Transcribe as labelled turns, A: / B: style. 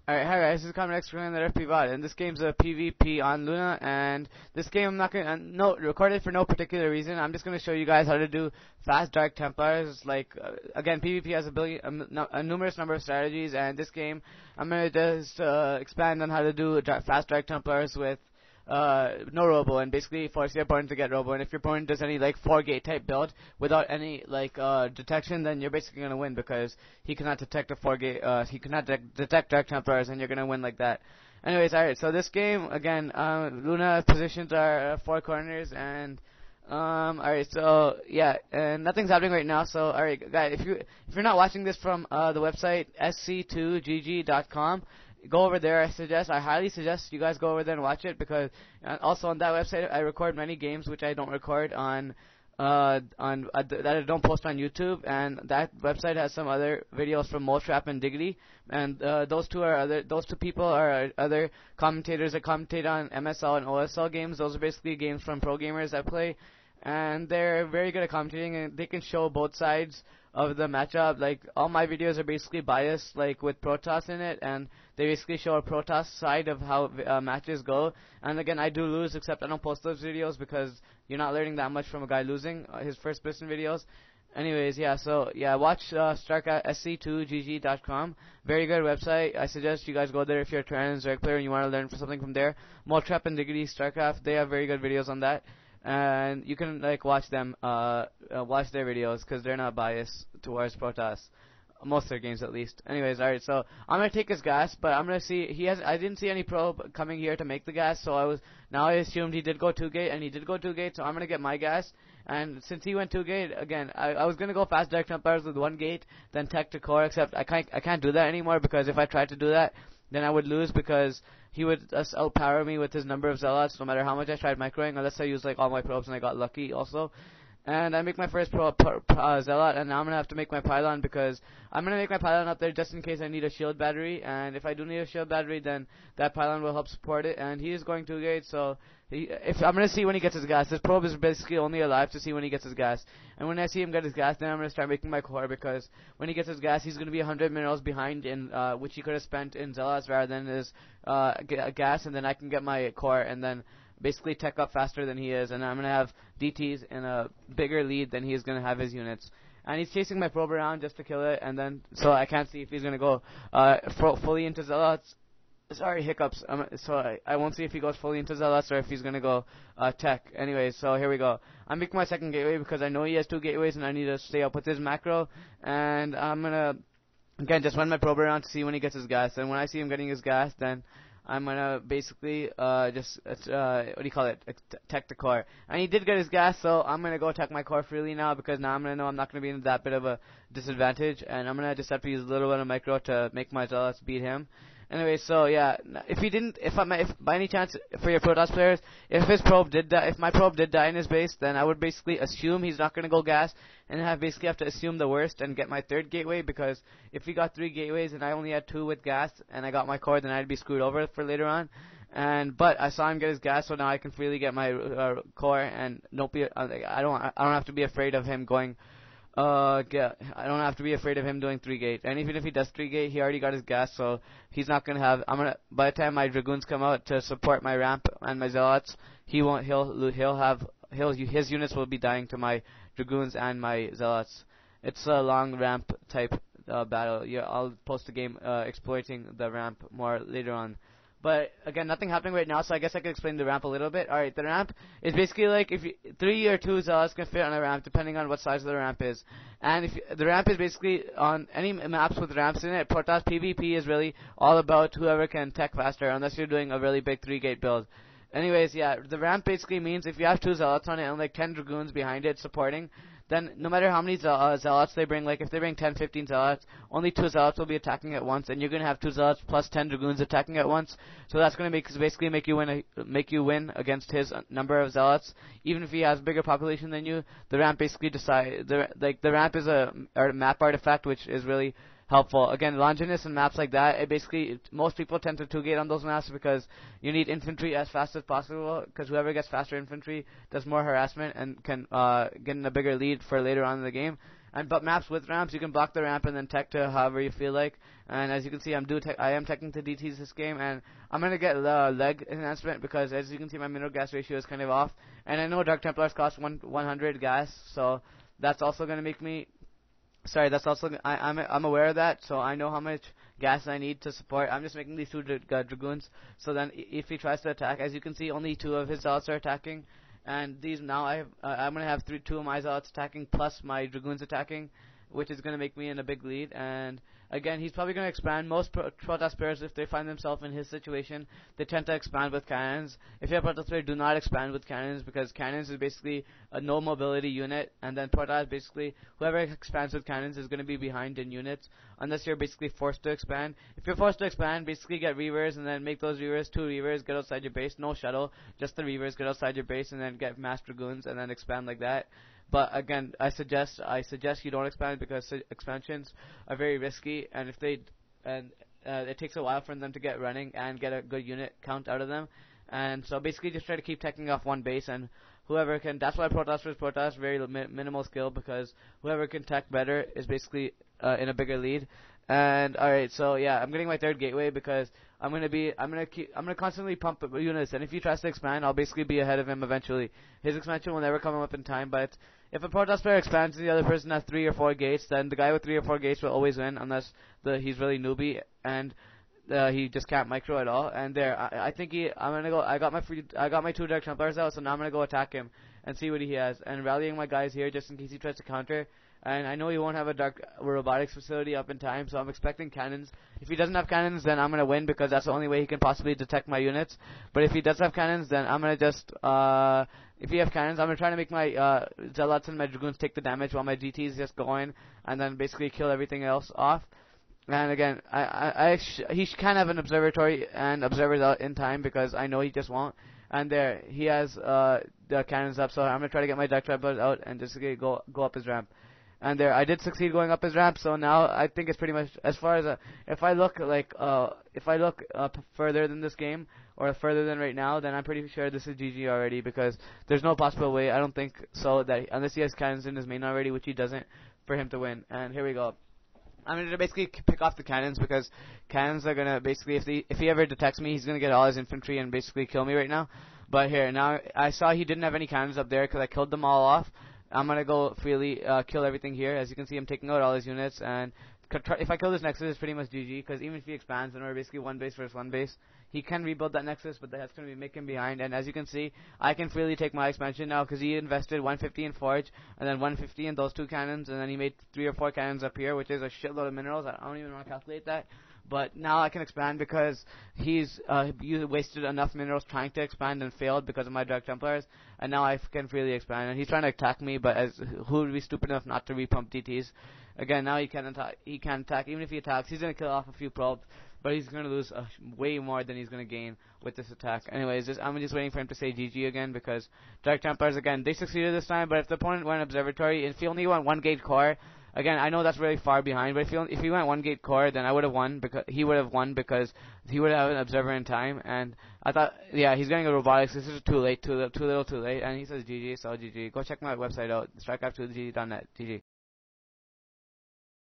A: Alright, hi guys, this is Common X from the FP VOD, and this game's a PvP on Luna, and this game I'm not gonna, record it for no particular reason. I'm just gonna show you guys how to do fast Dark Templars. Again, PvP has a numerous number of strategies, and this game, I'm gonna just, expand on how to do fast Dark Templars with, no robo, and basically force your opponent to get robo. And if your opponent does any 4-gate type build without any detection, then you're basically gonna win because he cannot detect a 4-gate. He cannot detect Dark Templars, and you're gonna win like that. Anyways, alright. So this game again, Luna positions are 4 corners, and alright. So yeah, and nothing's happening right now. So alright, guys, if you're not watching this from the website sc2gg.com. Go over there. I highly suggest you guys go over there and watch it, because also on that website I record many games which I don't record on that I don't post on YouTube, and that website has some other videos from Motrap and Diggity, and those two people are other commentators that commentate on MSL and OSL games. Those are basically games from pro gamers that play, and they're very good at commentating, and they can show both sides of the matchup. All my videos are basically biased, with Protoss in it, and they basically show a Protoss side of how matches go. And again, I do lose, except I don't post those videos because you're not learning that much from a guy losing his first person videos. Anyways, yeah, so yeah, watch Starcraft sc2gg.com. Very good website. I suggest you guys go there if you're a trans reg player and you want to learn something from there. Motrap and Diggity Starcraft, they have very good videos on that. And you can watch them, watch their videos, because they're not biased towards Protoss, most of their games at least. Anyways, alright, so I'm gonna take his gas, but I'm gonna see I didn't see any probe coming here to make the gas, so I assumed he did go 2-gate, and he did go 2-gate, so I'm gonna get my gas. And since he went 2-gate, again, I was gonna go fast Dark Templars with 1 gate, then tech to core, except I can't do that anymore, because if I tried to do that, then I would lose, because he would just outpower me with his number of zealots, no matter how much I tried microing, unless I used all my probes and I got lucky also. And I make my first zealot, and now I'm gonna have to make my pylon, because I'm gonna make my pylon up there just in case I need a shield battery, and if I do need a shield battery, then that pylon will help support it. And he is going 2-gate, so I'm gonna see when he gets his gas. This probe is basically only alive to see when he gets his gas, and when I see him get his gas, then I'm gonna start making my core, because when he gets his gas, he's gonna be 100 minerals behind, in which he could have spent in zealots rather than his gas, and then I can get my core, and then basically tech up faster than he is, and I'm going to have DTs in a bigger lead than he's going to have his units. And he's chasing my probe around just to kill it, and then, so I can't see if he's going to go fully into zealots. Sorry, hiccups. So I won't see if he goes fully into zealots or if he's going to go tech. Anyways, so here we go. I'm making my second gateway because I know he has 2 gateways, and I need to stay up with his macro, and I'm going to, again, just run my probe around to see when he gets his gas, and when I see him getting his gas, then I'm gonna basically what do you call it? Tech the core. And he did get his gas, so I'm gonna go tech my core freely now, because now I'm gonna know I'm not gonna be in that bit of a disadvantage, and I'm gonna just have to use a little bit of micro to make my zealots beat him. Anyway, so yeah, if by any chance for your Protoss players, if my probe did die in his base, then I would basically assume he's not gonna go gas, and have to assume the worst and get my 3rd gateway, because if he got 3 gateways and I only had 2 with gas and I got my core, then I'd be screwed over for later on. But I saw him get his gas, so now I can freely get my core, and I don't have to be afraid of him going. I don't have to be afraid of him doing 3-gate, and even if he does 3-gate, he already got his gas, so he's not gonna have. By the time my dragoons come out to support my ramp and my zealots, his units will be dying to my dragoons and my zealots. It's a long ramp type battle. Yeah, I'll post a game exploiting the ramp more later on. But again, nothing happening right now, so I guess I could explain the ramp a little bit. Alright, the ramp is basically if 3 or 2 zealots can fit on a ramp, depending on what size the ramp is. And the ramp is basically on any maps with ramps in it. Protoss PvP is really all about whoever can tech faster, unless you're doing a really big 3-gate build. Anyways, yeah, the ramp basically means if you have 2 zealots on it and 10 dragoons behind it supporting, then no matter how many zealots they bring, if they bring 10, 15 zealots, only 2 zealots will be attacking at once, and you're going to have 2 zealots plus 10 dragoons attacking at once. So that's going to basically make you win against his number of zealots. Even if he has a bigger population than you, the ramp basically the ramp is a map artifact, which is really helpful. Again, Longinus and maps like that, most people tend to 2-gate on those maps, because you need infantry as fast as possible, because whoever gets faster infantry does more harassment and can get in a bigger lead for later on in the game. but maps with ramps, you can block the ramp and then tech to however you feel like. And as you can see, I am teching to DTs this game, and I'm gonna get the leg enhancement because as you can see, my mineral gas ratio is kind of off, and I know Dark Templars cost 100 gas, so that's also gonna make me. Sorry, that's also I'm aware of that, so I know how much gas I need to support. I'm just making these two dragoons, so then if he tries to attack, as you can see, only 2 of his zealots are attacking, and these now I'm gonna have 2 of my zealots attacking plus my dragoons attacking, which is gonna make me in a big lead. And again, he's probably gonna expand. Most Protoss players, if they find themselves in his situation, they tend to expand with cannons. If you're a Protoss player, do not expand with cannons because cannons is basically a no mobility unit, and then Protoss basically whoever expands with cannons is gonna be behind in units unless you're basically forced to expand. If you're forced to expand, basically get reavers and then make those reavers 2 reavers, get outside your base, no shuttle, just the reavers, get outside your base and then get mass dragoons and then expand like that. But again, I suggest you don't expand because expansions are very risky, and it takes a while for them to get running and get a good unit count out of them. And so basically, just try to keep teching off one base, and whoever can. That's why Protoss vs Protoss very minimal skill because whoever can tech better is basically in a bigger lead. And alright, so yeah, I'm getting my 3rd gateway because I'm gonna constantly pump units, and if he tries to expand, I'll basically be ahead of him eventually. His expansion will never come up in time, but if a Protoss player expands and the other person has 3 or 4 gates, then the guy with 3 or 4 gates will always win unless he's really newbie and he just can't micro at all. And there, I think I'm gonna go. I got my 2 Dark Templars out, so now I'm gonna go attack him and see what he has, and rallying my guys here just in case he tries to counter. And I know he won't have a dark robotics facility up in time, so I'm expecting cannons. If he doesn't have cannons, then I'm gonna win because that's the only way he can possibly detect my units. But if he does have cannons, then I'm gonna just if he have cannons, I'm gonna try to make my zealots and my dragoons take the damage while my GTs just go in and then basically kill everything else off. And again, he can have an observatory and observers out in time because I know he just won't. And there, he has the cannons up, so I'm gonna try to get my Dark Templars out and just go up his ramp. And there, I did succeed going up his ramp, so now I think it's pretty much as far as if I look further than this game or further than right now, then I'm pretty sure this is GG already because there's no possible way. I don't think so that unless he has cannons in his main already, which he doesn't, for him to win. And here we go. I'm gonna basically pick off the cannons because cannons are gonna basically if he ever detects me, he's gonna get all his infantry and basically kill me right now. But here now, I saw he didn't have any cannons up there because I killed them all off. I'm gonna go freely kill everything here. As you can see, I'm taking out all his units, and if I kill this Nexus, it's pretty much GG, because even if he expands, then we're basically 1 base versus 1 base. He can rebuild that Nexus, but that's gonna make him behind, and as you can see, I can freely take my expansion now, because he invested 150 in Forge, and then 150 in those 2 cannons, and then he made 3 or 4 cannons up here, which is a shitload of minerals. I don't even want to calculate that. But now I can expand because he's wasted enough minerals trying to expand and failed because of my Dark Templars, and now I can freely expand. And he's trying to attack me, but who would be stupid enough not to repump DTs? Again, now he can attack. He can attack. Even if he attacks, he's gonna kill off a few probes, but he's gonna lose way more than he's gonna gain with this attack. Anyways, I'm just waiting for him to say GG again because Dark Templars again they succeeded this time. But if the opponent went observatory, if he only went 1 gate core. Again, I know that's really far behind, but if he went 1 gate core, then I would have won because he would have an observer in time. And I thought, yeah, he's getting a robotics. This is too late, too little, too late. And he says GG, so GG. Go check my website out, Starcraft2GG.net. GG.